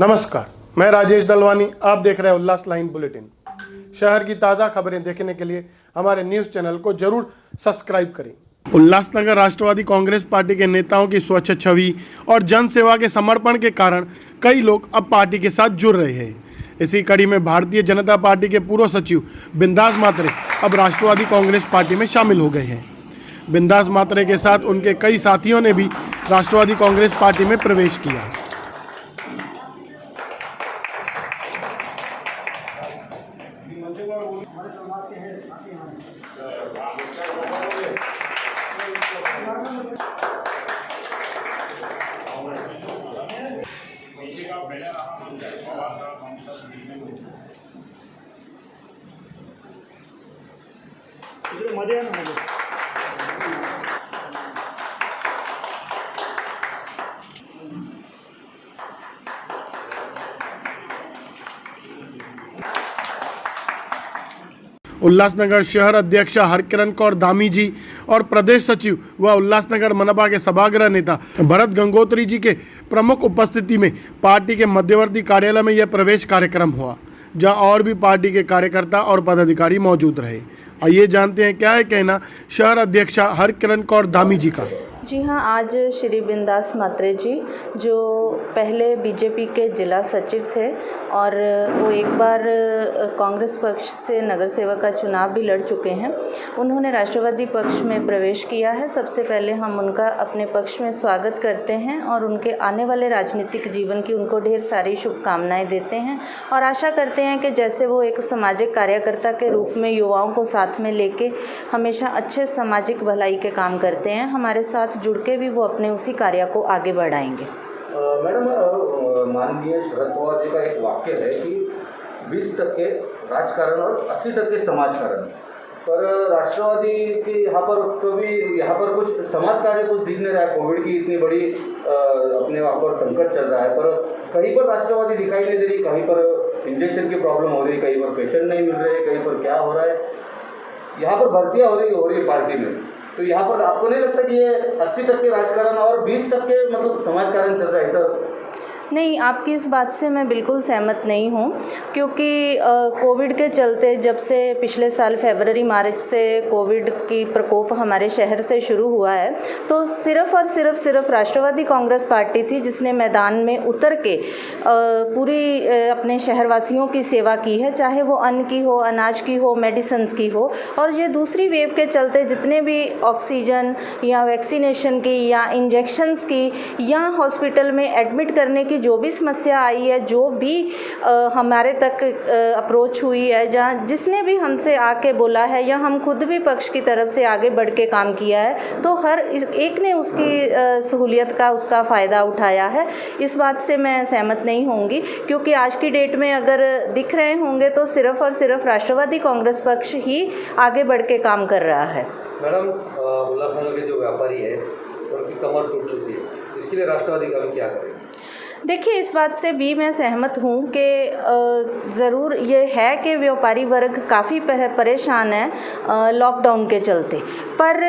नमस्कार, मैं राजेश दलवानी। आप देख रहे हैं उल्लास लाइन बुलेटिन। शहर की ताज़ा खबरें देखने के लिए हमारे न्यूज़ चैनल को जरूर सब्सक्राइब करें। उल्लासनगर राष्ट्रवादी कांग्रेस पार्टी के नेताओं की स्वच्छ छवि और जन सेवा के समर्पण के कारण कई लोग अब पार्टी के साथ जुड़ रहे हैं। इसी कड़ी में भारतीय जनता पार्टी के पूर्व सचिव बिंदास मात्रे अब राष्ट्रवादी कांग्रेस पार्टी में शामिल हो गए हैं। बिंदास मात्रे के साथ उनके कई साथियों ने भी राष्ट्रवादी कांग्रेस पार्टी में प्रवेश किया। उल्लासनगर शहर अध्यक्ष हरकिरण कौर धामी जी और प्रदेश सचिव व उल्लासनगर मनपा के सभागृह नेता भरत गंगोत्री जी के प्रमुख उपस्थिति में पार्टी के मध्यवर्ती कार्यालय में यह प्रवेश कार्यक्रम हुआ, जहां और भी पार्टी के कार्यकर्ता और पदाधिकारी मौजूद रहे। आइए जानते हैं क्या है कहना शहर अध्यक्ष हरकिरण कौर धामी जी का। जी हाँ, आज श्री बिंदास मात्रे जी जो पहले बीजेपी के जिला सचिव थे और वो एक बार कांग्रेस पक्ष से नगर सेवक का चुनाव भी लड़ चुके हैं, उन्होंने राष्ट्रवादी पक्ष में प्रवेश किया है। सबसे पहले हम उनका अपने पक्ष में स्वागत करते हैं और उनके आने वाले राजनीतिक जीवन की उनको ढेर सारी शुभकामनाएं देते हैं और आशा करते हैं कि जैसे वो एक सामाजिक कार्यकर्ता के रूप में युवाओं को साथ में लेके हमेशा अच्छे सामाजिक भलाई के काम करते हैं, हमारे साथ जुड़ के भी वो अपने उसी कार्य को आगे बढ़ाएंगे। मैडम, माननीय शरद पवार जी का एक वाक्य है कि 20% राजकारण और 80% समाजकारण, पर राष्ट्रवादी के यहाँ पर कुछ समाज कार्य कुछ दिख नहीं रहा है। कोविड की इतनी बड़ी अपने वहाँ पर संकट चल रहा है, पर कहीं पर राष्ट्रवादी दिखाई नहीं दे रही, कहीं पर इंजेक्शन की प्रॉब्लम हो रही, कहीं पर पेशेंट नहीं मिल रहे, कहीं पर क्या हो रहा है, यहाँ पर भर्तियाँ हो रही है पार्टी में। तो यहाँ पर आपको नहीं लगता कि ये 80% राजकारण और 20% मतलब समाजकारण चल रहा है ऐसा? नहीं, आपकी इस बात से मैं बिल्कुल सहमत नहीं हूँ, क्योंकि कोविड के चलते जब से पिछले साल फरवरी मार्च से कोविड की प्रकोप हमारे शहर से शुरू हुआ है, तो सिर्फ़ और सिर्फ राष्ट्रवादी कांग्रेस पार्टी थी जिसने मैदान में उतर के पूरी अपने शहरवासियों की सेवा की है, चाहे वो अन्न की हो, अनाज की हो, मेडिसिन्स की हो। और ये दूसरी वेव के चलते जितने भी ऑक्सीजन या वैक्सीनेशन की या इंजेक्शन्स की या हॉस्पिटल में एडमिट करने की जो भी समस्या आई है, जो भी हमारे तक अप्रोच हुई है, जहाँ जिसने भी हमसे आके बोला है या हम खुद भी पक्ष की तरफ से आगे बढ़ के काम किया है, तो हर एक ने उसकी सहूलियत का उसका फ़ायदा उठाया है। इस बात से मैं सहमत नहीं होंगी, क्योंकि आज की डेट में अगर दिख रहे होंगे तो सिर्फ़ और सिर्फ राष्ट्रवादी कांग्रेस पक्ष ही आगे बढ़ के काम कर रहा है। मैडम, उल्लासनगर के जो व्यापारी है उनकी कमर टूट चुकी है, इसके लिए राष्ट्रवादी का क्या करें? देखिए, इस बात से भी मैं सहमत हूँ कि ज़रूर ये है कि व्यापारी वर्ग काफ़ी परेशान है लॉकडाउन के चलते, पर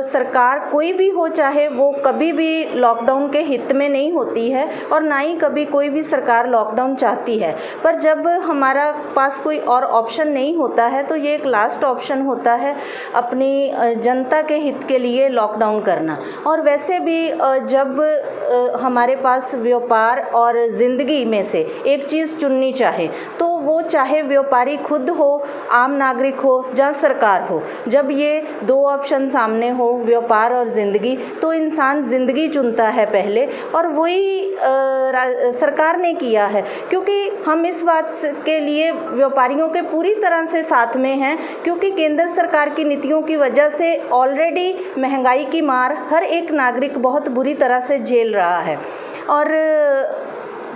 सरकार कोई भी हो, चाहे वो कभी भी लॉकडाउन के हित में नहीं होती है और ना ही कभी कोई भी सरकार लॉकडाउन चाहती है। पर जब हमारा पास कोई और ऑप्शन नहीं होता है तो ये एक लास्ट ऑप्शन होता है अपनी जनता के हित के लिए लॉकडाउन करना। और वैसे भी जब हमारे पास व्यापार और ज़िंदगी में से एक चीज़ चुननी चाहे तो वो चाहे व्यापारी खुद हो, आम नागरिक हो या सरकार हो, जब ये दो ऑप्शन सामने हो, व्यापार और ज़िंदगी, तो इंसान ज़िंदगी चुनता है पहले, और वही सरकार ने किया है। क्योंकि हम इस बात के लिए व्यापारियों के पूरी तरह से साथ में हैं, क्योंकि केंद्र सरकार की नीतियों की वजह से ऑलरेडी महंगाई की मार हर एक नागरिक बहुत बुरी तरह से झेल रहा है और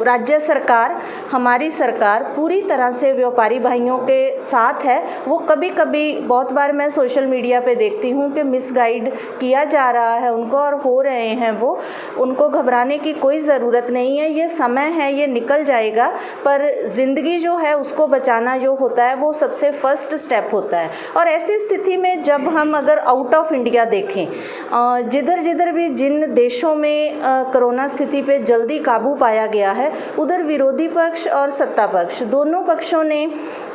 राज्य सरकार, हमारी सरकार पूरी तरह से व्यापारी भाइयों के साथ है। वो कभी कभी बहुत बार मैं सोशल मीडिया पे देखती हूँ कि मिसगाइड किया जा रहा है उनको और हो रहे हैं वो, उनको घबराने की कोई ज़रूरत नहीं है। ये समय है, ये निकल जाएगा, पर ज़िंदगी जो है उसको बचाना जो होता है वो सबसे फर्स्ट स्टेप होता है। और ऐसी स्थिति में जब हम अगर आउट ऑफ इंडिया देखें, जिधर जिधर भी जिन देशों में कोरोना स्थिति पे जल्दी काबू पाया गया है, उधर विरोधी पक्ष और सत्ता पक्ष दोनों पक्षों ने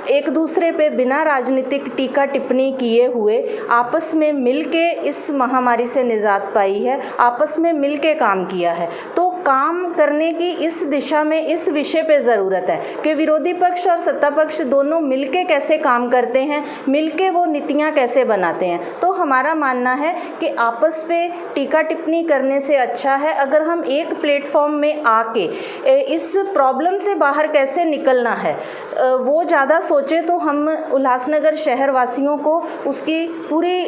एक दूसरे पे बिना राजनीतिक टीका टिप्पणी किए हुए आपस में मिलके इस महामारी से निजात पाई है, आपस में मिलके काम किया है। तो काम करने की इस दिशा में इस विषय पे ज़रूरत है कि विरोधी पक्ष और सत्ता पक्ष दोनों मिलके कैसे काम करते हैं, मिलके वो नीतियाँ कैसे बनाते हैं। तो हमारा मानना है कि आपस पे टीका टिप्पणी करने से अच्छा है अगर हम एक प्लेटफॉर्म में आके इस प्रॉब्लम से बाहर कैसे निकलना है वो ज़्यादा सोचे, तो हम उल्लासनगर शहर वासियों को उसकी पूरी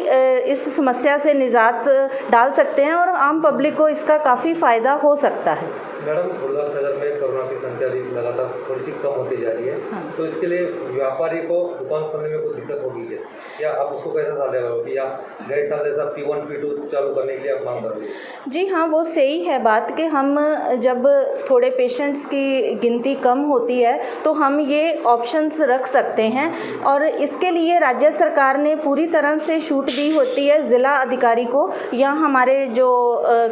इस समस्या से निजात डाल सकते हैं और आम पब्लिक को इसका काफ़ी फ़ायदा हो सकता है। मैडम, उल्लासनगर में कोरोना की संख्या भी लगातार थोड़ी सी कम होती जा रही है। हाँ। तो इसके लिए व्यापारी को दुकान खोलने में कोई दिक्कत होगी क्या? या आप उसको कैसे साल रहे या गए साल जैसा P1 P2 चालू करने के लिए आप मांग कर रहे हैं? जी हाँ, वो सही है बात कि हम जब थोड़े पेशेंट्स की गिनती कम होती है तो हम ये ऑप्शंस रख सकते हैं और इसके लिए राज्य सरकार ने पूरी तरह से छूट दी होती है ज़िला अधिकारी को या हमारे जो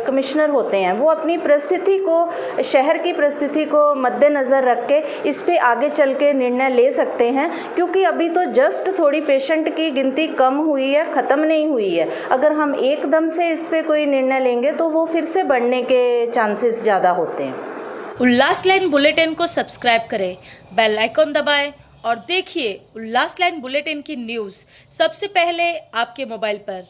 कमिश्नर होते हैं, वो अपनी परिस्थिति को, शहर की परिस्थिति को मद्देनज़र रख के इस पे आगे चल के निर्णय ले सकते हैं, क्योंकि अभी तो जस्ट थोड़ी पेशेंट की गिनती कम हुई है, ख़त्म नहीं हुई है। अगर हम एकदम से इस पे कोई निर्णय लेंगे तो वो फिर से बढ़ने के चांसेस ज़्यादा होते हैं। उल्लास लाइन बुलेटिन को सब्सक्राइब करें, बेल आइकॉन दबाएं और देखिए उल्लास लाइन बुलेटिन की न्यूज़ सबसे पहले आपके मोबाइल पर।